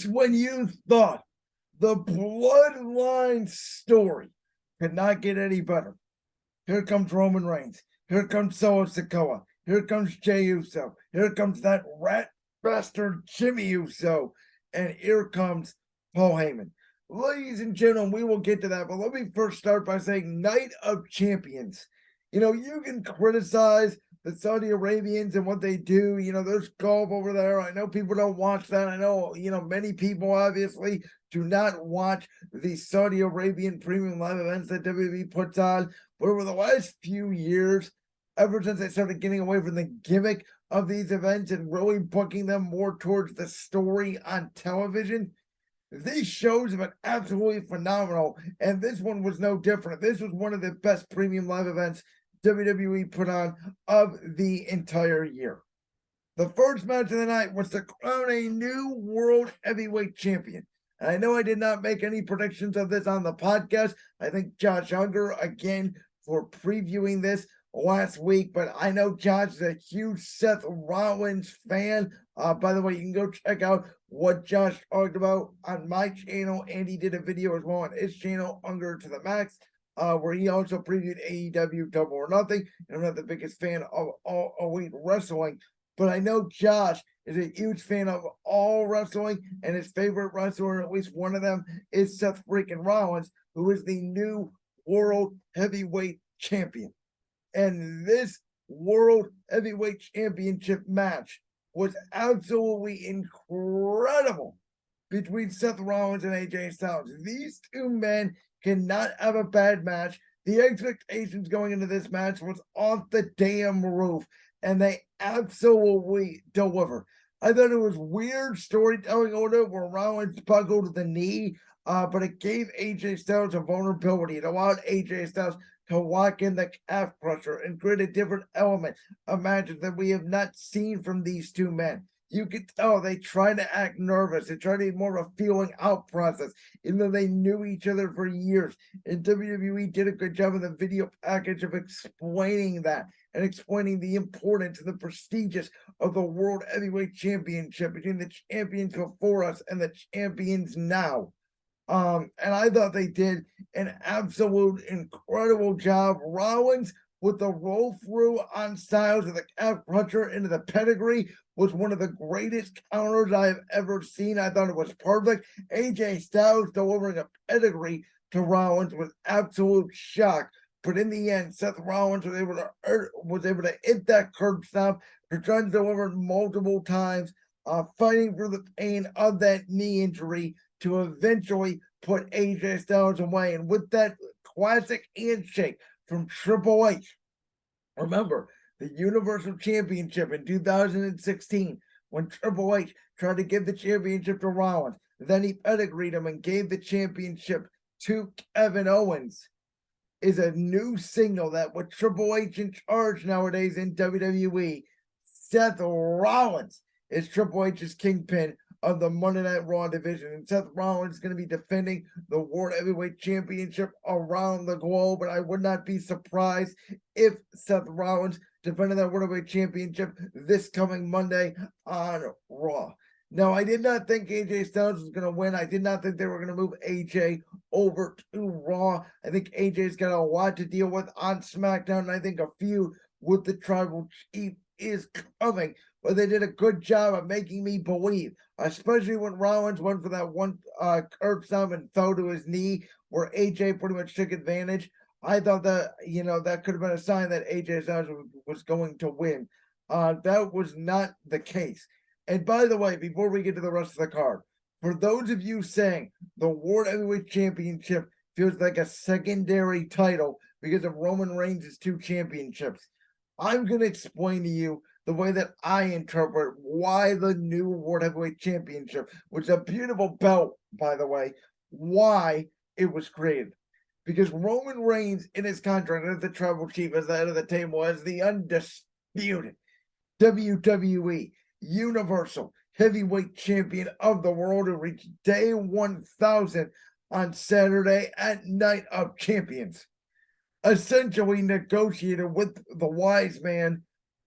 Just when you thought the bloodline story could not get any better, here comes Roman Reigns. Here comes Solo Sikoa. Here comes Jey Uso. Here comes that rat bastard Jimmy Uso. And here comes Paul Heyman. Ladies and gentlemen, we will get to that, but let me first start by saying Night of Champions. You can criticize the Saudi Arabians and what they do. There's golf over there. I know people don't watch that. I know, many people obviously do not watch the Saudi Arabian premium live events that WWE puts on. But over the last few years, ever since they started getting away from the gimmick of these events and really booking them more towards the story on television, these shows have been absolutely phenomenal, and this one was no different. This was one of the best premium live events WWE put on of the entire year. The first match of the night was to crown a new World Heavyweight Champion. And I know I did not make any predictions of this on the podcast. I think Josh Unger, again, for previewing this last week, but I know Josh is a huge Seth Rollins fan. By the way, you can go check out what Josh talked about on my channel, and he did a video as well on his channel, Unger to the Max, where he also previewed AEW Double or Nothing. And I'm not the biggest fan of All Elite Wrestling, but I know Josh is a huge fan of all wrestling, and his favorite wrestler, at least one of them, is Seth freaking Rollins, who is the new World Heavyweight Champion. And this World Heavyweight Championship match was absolutely incredible between Seth Rollins and AJ Styles. These two men cannot have a bad match. The expectations going into this match was off the damn roof, and they absolutely deliver. I thought it was weird storytelling order where Rollins buckled the knee, but it gave AJ Styles a vulnerability. It allowed AJ Styles to lock in the calf crusher and create a different element of matches that we have not seen from these two men. You could tell they try to act nervous. They try to be more of a feeling out process, even though they knew each other for years. And WWE did a good job of the video package of explaining that and explaining the importance and the prestigious of the World Heavyweight Championship between the champions before us and the champions now. And I thought they did an absolute incredible job. Rollins with the roll through on Styles with the calf crusher into the pedigree was one of the greatest counters I have ever seen. I thought it was perfect. AJ Styles delivering a pedigree to Rollins was absolute shock. But in the end, Seth Rollins was able to hit that curb stomp. Returns delivered multiple times, fighting for the pain of that knee injury to eventually put AJ Styles away. And with that classic handshake from Triple H, remember the Universal Championship in 2016 when Triple H tried to give the championship to Rollins. Then he pedigreed him and gave the championship to Kevin Owens. Is a new signal that with Triple H in charge nowadays in WWE, Seth Rollins is Triple H's kingpin of the Monday Night Raw division. And Seth Rollins is going to be defending the World Heavyweight Championship around the globe. And I would not be surprised if Seth Rollins defended that World Heavyweight Championship this coming Monday on Raw. Now, I did not think AJ Styles was going to win. I did not think they were going to move AJ over to Raw. I think AJ's got a lot to deal with on SmackDown, and I think a feud with the Tribal Chief is coming. But they did a good job of making me believe, especially when Rollins went for that one curb stomp and fell to his knee, where AJ pretty much took advantage. I thought that, that could have been a sign that AJ Styles was going to win. That was not the case. And by the way, before we get to the rest of the card, for those of you saying the World Heavyweight Championship feels like a secondary title because of Roman Reigns' 2 championships, I'm going to explain to you the way that I interpret why the new World Heavyweight Championship, which is a beautiful belt, by the way, why it was created. Because Roman Reigns, in his contract as the Tribal Chief, as the head of the table, as the undisputed WWE Universal Heavyweight Champion of the world, who reached day 1000 on Saturday at Night of Champions, essentially negotiated with the wise man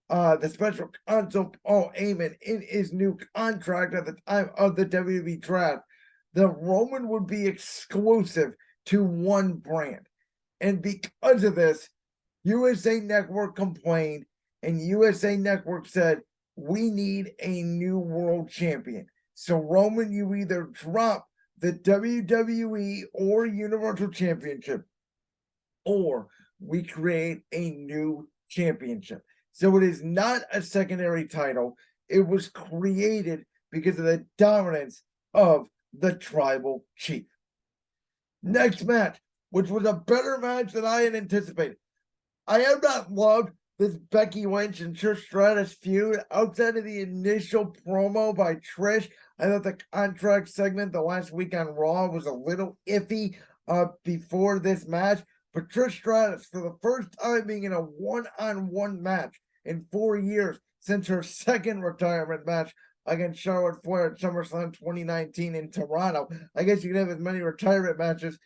the special counsel Paul Heyman in his new contract at the time of the WWE draft, the Roman would be exclusive to one brand. And because of this, USA Network complained, and USA Network said, we need a new world champion. So, Roman, you either drop the WWE or Universal Championship, or we create a new championship. So, it is not a secondary title. It was created because of the dominance of the tribal chief. Next match, which was a better match than I had anticipated. I have not loved this Becky Lynch and Trish Stratus feud outside of the initial promo by Trish. I thought the contract segment the last week on Raw was a little iffy before this match. But Trish Stratus, for the first time being in a one-on-one match in 4 years since her second retirement match against Charlotte Flair at SummerSlam 2019 in Toronto. I guess you could have as many retirement matches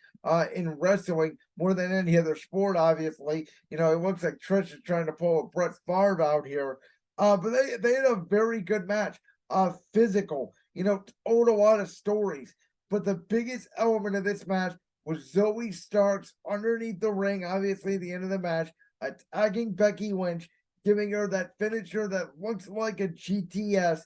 in wrestling more than any other sport, obviously. You know, it looks like Trish is trying to pull a Brett Favre out here. But they had a very good match. Physical, you know, told a lot of stories. But the biggest element of this match was Zoe Starks underneath the ring, obviously at the end of the match, attacking Becky Lynch, giving her that finisher that looks like a GTS,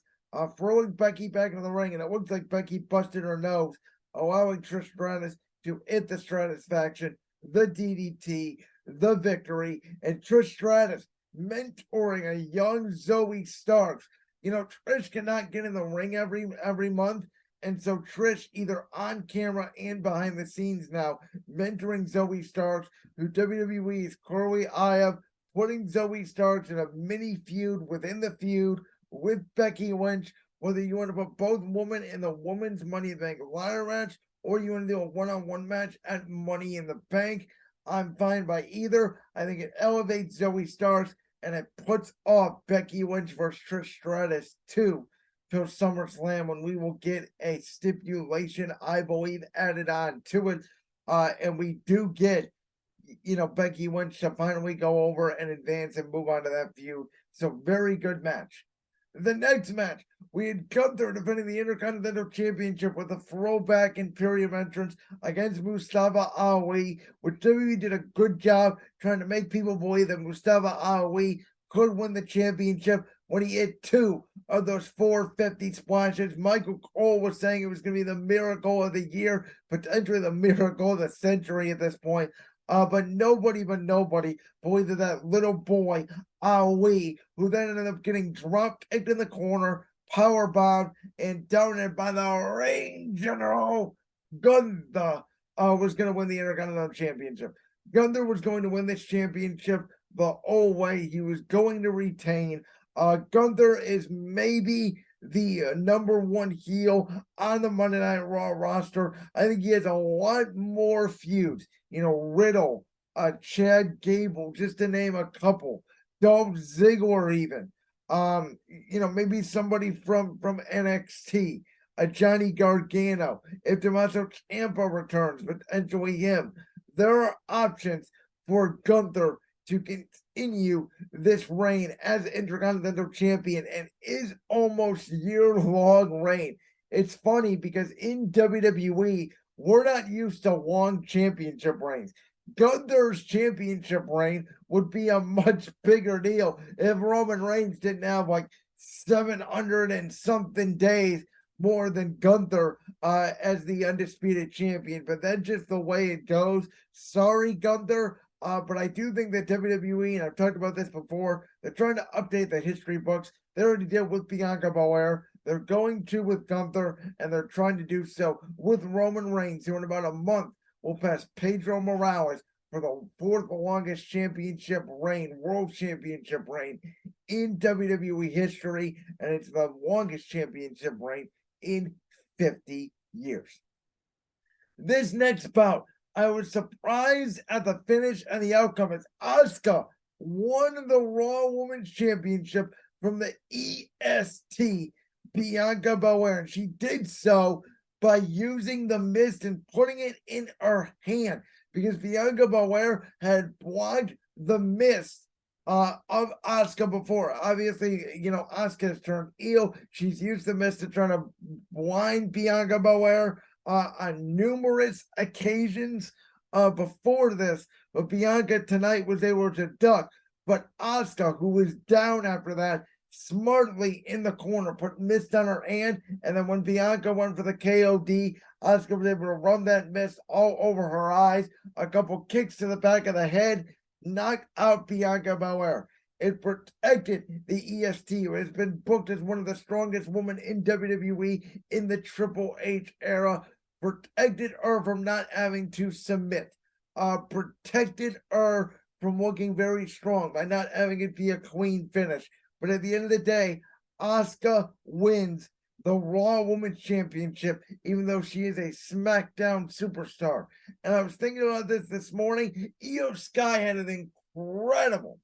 throwing Becky back into the ring, and it looks like Becky busted her nose, allowing Trish Stratus to hit the Stratusfaction, the DDT, the victory, and Trish Stratus mentoring a young Zoe Starks. You know, Trish cannot get in the ring every month, and so Trish, either on camera and behind the scenes now, mentoring Zoe Starks, who WWE is clearly eye of, putting Zoe Starks in a mini feud within the feud with Becky Lynch, whether you want to put both women in the women's Money in the Bank ladder match, or you want to do a one-on-one match at Money in the Bank. I'm fine by either. I think it elevates Zoe Starks, and it puts off Becky Lynch versus Trish Stratus too till SummerSlam, when we will get a stipulation, I believe, added on to it. And we do get, you know, Becky Lynch to finally go over and advance and move on to that feud. So very good match. The next match, we had Gunther defending the Intercontinental Championship with a throwback Imperium entrance against Mustafa Ali, which WWE did a good job trying to make people believe that Mustafa Ali could win the championship when he hit 2 of those 450 splashes. Michael Cole was saying it was going to be the miracle of the year, potentially the miracle of the century at this point. But nobody believed that little boy, Ali, who then ended up getting drunk, kicked in the corner, powerbombed, and dominated by the ring general, Gunther, was going to win the Intercontinental Championship. Gunther was going to win this championship the whole way. He was going to retain. Gunther is maybe the number one heel on the Monday Night Raw roster. I think he has a lot more feuds. You know, Riddle, Chad Gable, just to name a couple. Dolph Ziggler even. You know, maybe somebody from NXT. Johnny Gargano. If Tommaso Ciampa returns, potentially him. There are options for Gunther to continue this reign as Intercontinental Champion, and is almost year-long reign. It's funny because in WWE, we're not used to long championship reigns. Gunther's championship reign would be a much bigger deal if Roman Reigns didn't have like 700 and something days more than Gunther as the undisputed champion. But that's just the way it goes. Sorry, Gunther. But I do think that WWE, and I've talked about this before, they're trying to update the history books. They already did with Bianca Belair. They're going to with Gunther, and they're trying to do so with Roman Reigns, who in about a month will pass Pedro Morales for the 4th longest championship reign, world championship reign in WWE history, and it's the longest championship reign in 50 years. This next bout, I was surprised at the finish and the outcome as Asuka won the Raw Women's Championship from the EST Bianca Belair. And she did so by using the mist and putting it in her hand, because Bianca Belair had blocked the mist of Asuka before. Obviously, Asuka has turned heel. She's used the mist to try to blind Bianca Belair on numerous occasions before this, but Bianca tonight was able to duck. But Asuka, who was down after that, smartly in the corner, put mist on her hand, and then when Bianca went for the KOD, Asuka was able to run that mist all over her eyes, a couple kicks to the back of the head, knocked out Bianca Belair. It protected the EST, who has been booked as one of the strongest women in WWE in the Triple H era, protected her from not having to submit, protected her from looking very strong by not having it be a clean finish. But at the end of the day, Asuka wins the Raw Women's Championship, even though she is a SmackDown superstar. And I was thinking about this morning. Io Sky had an incredible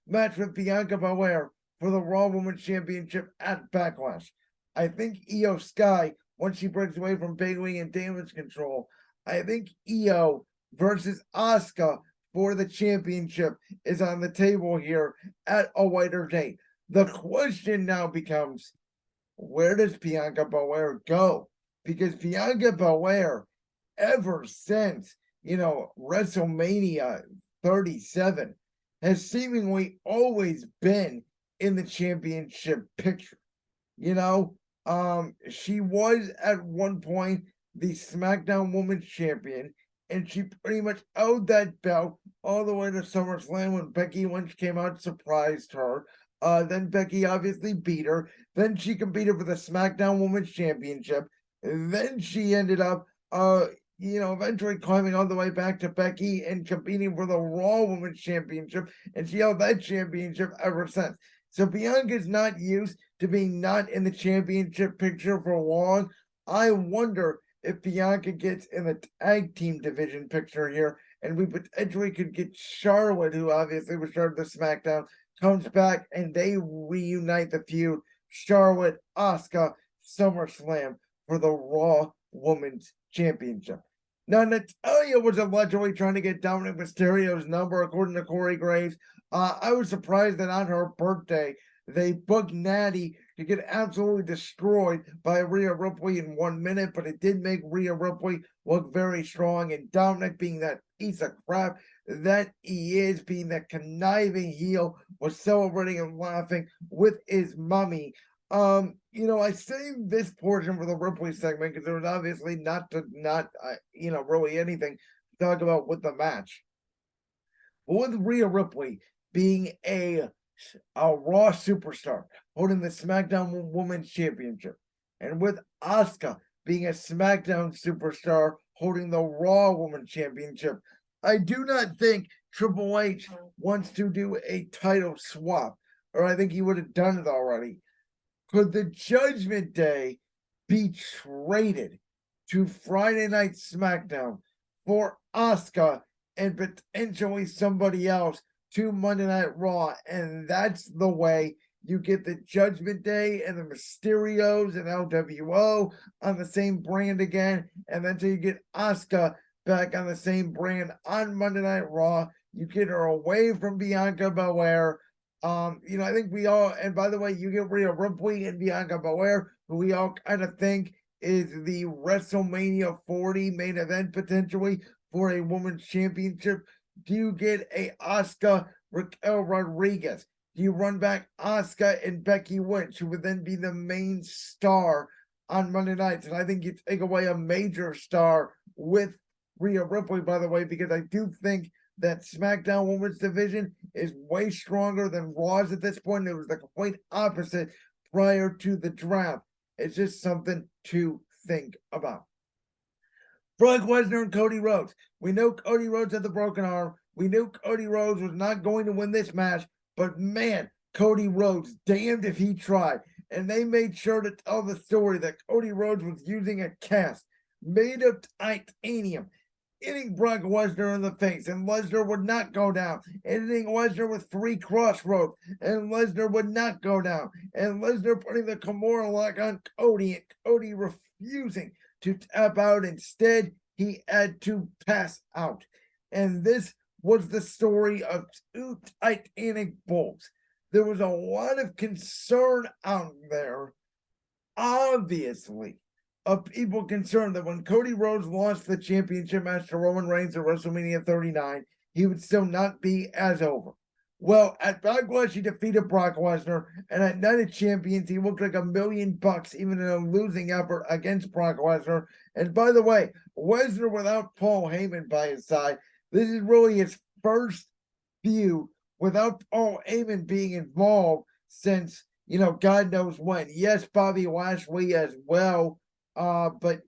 match with Bianca Belair for the Raw Women's Championship at Backlash. I think Io Sky, once she breaks away from Bayley and Damage Control, I think Io versus Asuka for the championship is on the table here at a later date. The question now becomes, where does Bianca Belair go? Because Bianca Belair, ever since, WrestleMania 37, has seemingly always been in the championship picture. She was at one point the SmackDown Women's Champion, and she pretty much owed that belt all the way to SummerSlam when Becky Lynch came out and surprised her. Then Becky obviously beat her. Then she competed for the SmackDown Women's Championship. Then she ended up, eventually climbing all the way back to Becky and competing for the Raw Women's Championship. And she held that championship ever since. So Bianca's not used to being not in the championship picture for long. I wonder if Bianca gets in the tag team division picture here, and we potentially could get Charlotte, who obviously was started the SmackDown, comes back and they reunite the feud. Charlotte, Asuka, SummerSlam for the Raw Women's Championship. Now, Natalya was allegedly trying to get Dominic Mysterio's number, according to Corey Graves. I was surprised that on her birthday, they booked Natty to get absolutely destroyed by Rhea Ripley in 1 minute, but it did make Rhea Ripley look very strong, and Dominic, being that piece of crap that he is, being that conniving heel, was celebrating and laughing with his mummy. I saved this portion for the Ripley segment because there was obviously not really anything to talk about with the match. But with Rhea Ripley being a Raw superstar holding the SmackDown Women's Championship, and with Asuka being a SmackDown superstar holding the Raw Women's Championship, I do not think Triple H wants to do a title swap, or I think he would have done it already. Could the Judgment Day be traded to Friday Night SmackDown for Asuka and potentially somebody else to Monday Night Raw? And that's the way you get the Judgment Day and the Mysterios and LWO on the same brand again, and then till you get Asuka back on the same brand on Monday Night Raw. You get her away from Bianca Belair. I think we all, and by the way, you get Rhea Ripley and Bianca Belair, who we all kind of think is the WrestleMania 40 main event potentially for a women's championship. Do you get a Asuka Raquel Rodriguez? Do you run back Asuka and Becky Lynch, who would then be the main star on Monday nights? And I think you take away a major star with Rhea Ripley, by the way, because I do think that SmackDown Women's Division is way stronger than Raw's at this point. It was the complete opposite prior to the draft. It's just something to think about. Brock Lesnar and Cody Rhodes. We know Cody Rhodes had the broken arm. We knew Cody Rhodes was not going to win this match, but man, Cody Rhodes, damned if he tried. And they made sure to tell the story that Cody Rhodes was using a cast made of titanium, hitting Brock Lesnar in the face, and Lesnar would not go down, hitting Lesnar with 3 crossroads, and Lesnar would not go down, and Lesnar putting the Kimura lock on Cody, and Cody refusing to tap out. Instead, he had to pass out. And this was the story of two Titanic bulls. There was a lot of concern out there, obviously, of people concerned that when Cody Rhodes lost the championship match to Roman Reigns at WrestleMania 39, he would still not be as over. Well, at Backlash, he defeated Brock Lesnar, and at Night of Champions, he looked like $1 million, even in a losing effort against Brock Lesnar. And by the way, Lesnar without Paul Heyman by his side, this is really his first feud without Paul Heyman being involved since, God knows when. Yes, Bobby Lashley as well, but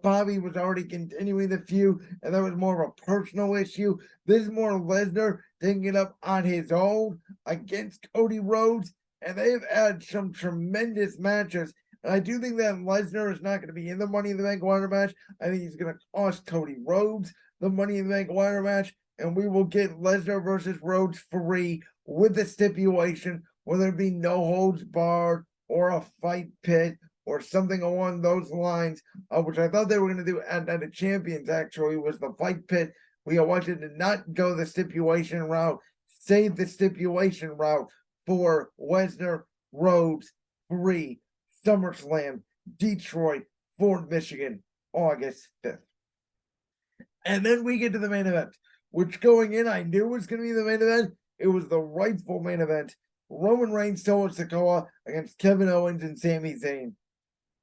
Bobby was already continuing the feud, and that was more of a personal issue. This is more Lesnar taking it up on his own against Cody Rhodes, and they've had some tremendous matches. And I do think that Lesnar is not going to be in the Money in the Bank ladder match. I think he's going to cost Cody Rhodes the Money in the Bank ladder match, and we will get Lesnar versus Rhodes free with the stipulation where there be no holds barred or a fight pit or something along those lines, which I thought they were going to do at Night of Champions, actually, was the fight pit. We elected to not go the stipulation route, save the stipulation route for Lesnar, Rhodes, free, SummerSlam, Detroit, Ford, Michigan, August 5th. And then we get to the main event, which going in, I knew was going to be the main event. It was the rightful main event. Roman Reigns, Solo Sikoa against Kevin Owens and Sami Zayn.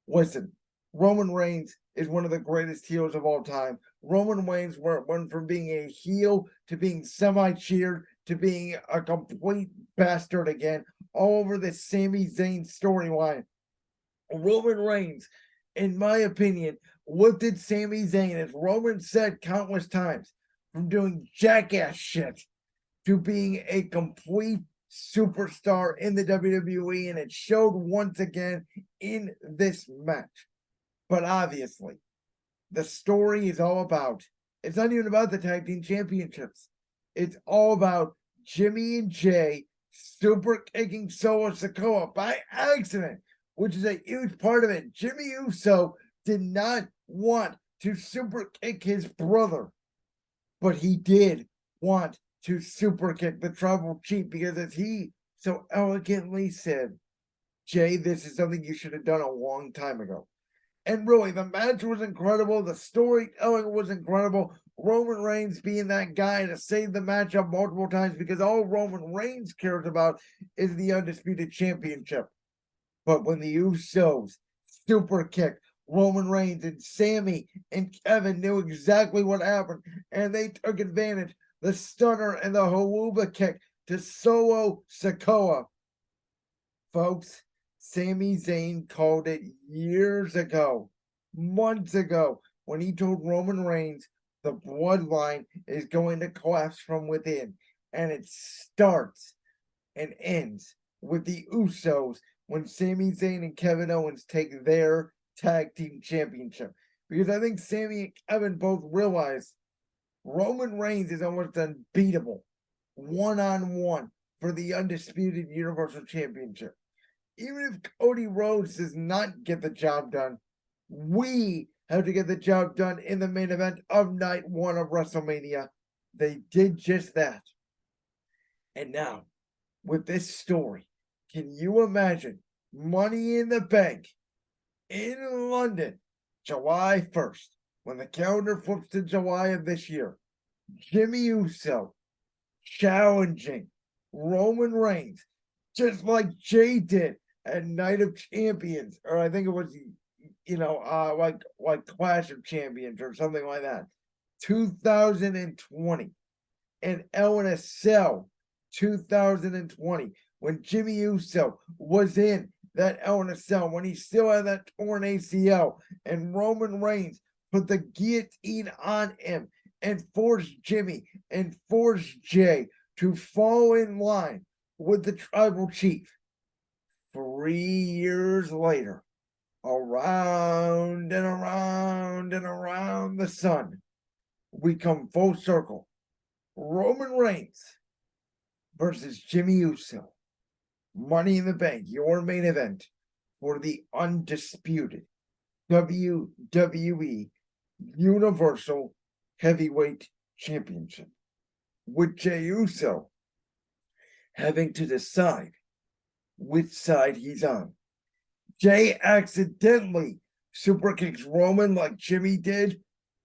Listen, Roman Reigns is one of the greatest heels of all time. Roman Reigns went from being a heel to being semi-cheered to being a complete bastard again, all over the Sami Zayn storyline. Roman Reigns, in my opinion, lifted Sami Zayn, as Roman said countless times, from doing jackass shit to being a complete superstar in the WWE, and it showed once again in this match. But obviously, the story is all about, it's not even about the tag team championships. It's all about Jimmy and Jay super kicking Solo Sikoa by accident, which is a huge part of it. Jimmy Uso did not want to super kick his brother, but he did want to super kick the tribal chief, because as he so elegantly said, Jay, this is something you should have done a long time ago. And really, the match was incredible. The storytelling was incredible. Roman Reigns being that guy to save the match up multiple times, because all Roman Reigns cares about is the Undisputed Championship. But when the Usos super kicked Roman Reigns, and Sammy and Kevin knew exactly what happened, and they took advantage. The stunner and the Haluva kick to Solo Sikoa. Folks, Sami Zayn called it years ago, months ago, when he told Roman Reigns the bloodline is going to collapse from within. And it starts and ends with the Usos when Sami Zayn and Kevin Owens take their tag team championship. Because I think Sammy and Kevin both realize Roman Reigns is almost unbeatable one-on-one for the Undisputed Universal Championship. Even if Cody Rhodes does not get the job done, we have to get the job done in the main event of Night 1 of WrestleMania. They did just that. And now, with this story, can you imagine Money in the Bank in London, July 1st, when the calendar flips to July of this year? Jimmy Uso challenging Roman Reigns, just like Jay did at Night of Champions, or I think it was, like Clash of Champions or something like that. 2020, and Hell in a Cell 2020, when Jimmy Uso was in that Hell in a Cell, when he still had that torn ACL, and Roman Reigns put the guillotine on him and forced Jimmy and forced Jay to fall in line with the tribal chief. 3 years later, around and around and around the sun, we come full circle. Roman Reigns versus Jimmy Uso. Money in the Bank, your main event for the undisputed WWE Universal Heavyweight Championship. with Jey Uso having to decide which side he's on. Jey accidentally super kicks Roman like Jimmy did,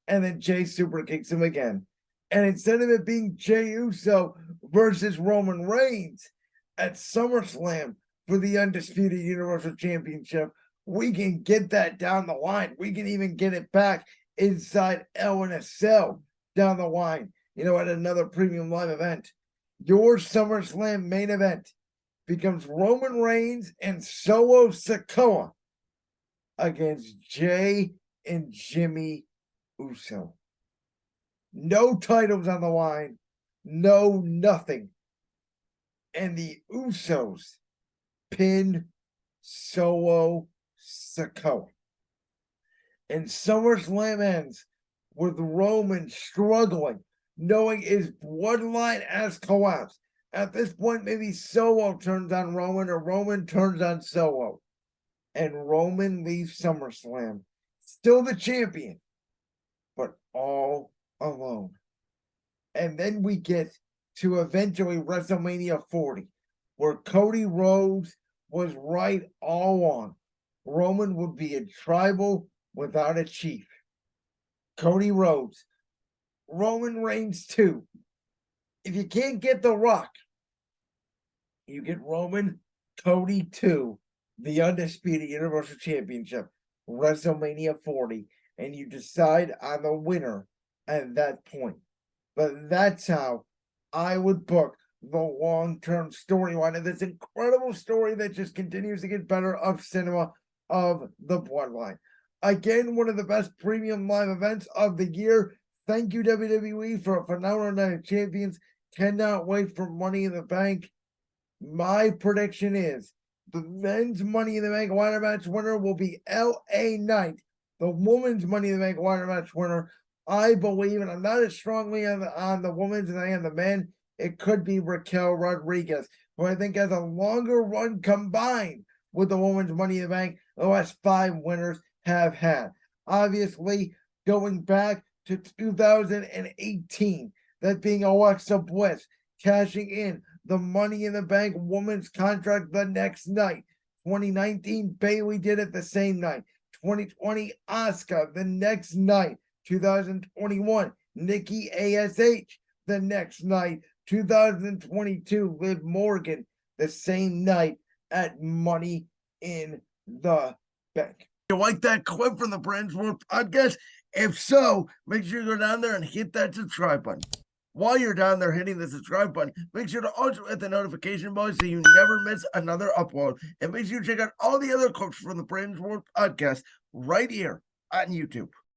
and then Jey super kicks him again. And instead of it being Jey Uso versus Roman Reigns at SummerSlam for the Undisputed Universal Championship, we can get that down the line. We can even get it back inside Hell in a Cell down the line, at another premium live event. Your SummerSlam main event becomes Roman Reigns and Solo Sikoa against Jey and Jimmy Uso. No titles on the line, no nothing. And the Usos pin Solo Sikoa. And SummerSlam ends with Roman struggling, knowing his bloodline has collapsed. At this point, maybe Solo turns on Roman or Roman turns on Solo. And Roman leaves SummerSlam, still the champion, but all alone. And then we get to eventually WrestleMania 40, where Cody Rhodes was right all along. Roman would be a tribal without a chief. Cody Rhodes. Roman Reigns 2. If you can't get The Rock, you get Roman, Cody 2, the Undisputed Universal Championship, WrestleMania 40, and you decide on the winner at that point. But that's how I would book the long-term storyline of this incredible story that just continues to get better of cinema of the Bloodline. Again, one of the best premium live events of the year. Thank you, WWE, for a phenomenal Night of Champions. Cannot wait for Money in the Bank. My prediction is the men's Money in the Bank ladder match winner will be LA Knight. The women's Money in the Bank ladder match winner, I believe, and I'm not as strongly on the women's as I am the men, it could be Raquel Rodriguez, who I think has a longer run combined with the women's Money in the Bank the last 5 winners have had. Obviously, going back to 2018, that being Alexa Bliss cashing in the Money in the Bank women's contract the next night. 2019, Bayley did it the same night. 2020, Asuka the next night. 2021, Nikki ASH the next night. 2022, Liv Morgan the same night at Money in the Bank. You like that clip from the Brands World podcast? If so, make sure you go down there and hit that subscribe button. While you're down there hitting the subscribe button, make sure to also hit the notification bell so you never miss another upload. And make sure you check out all the other clips from the Brands World podcast right here on YouTube.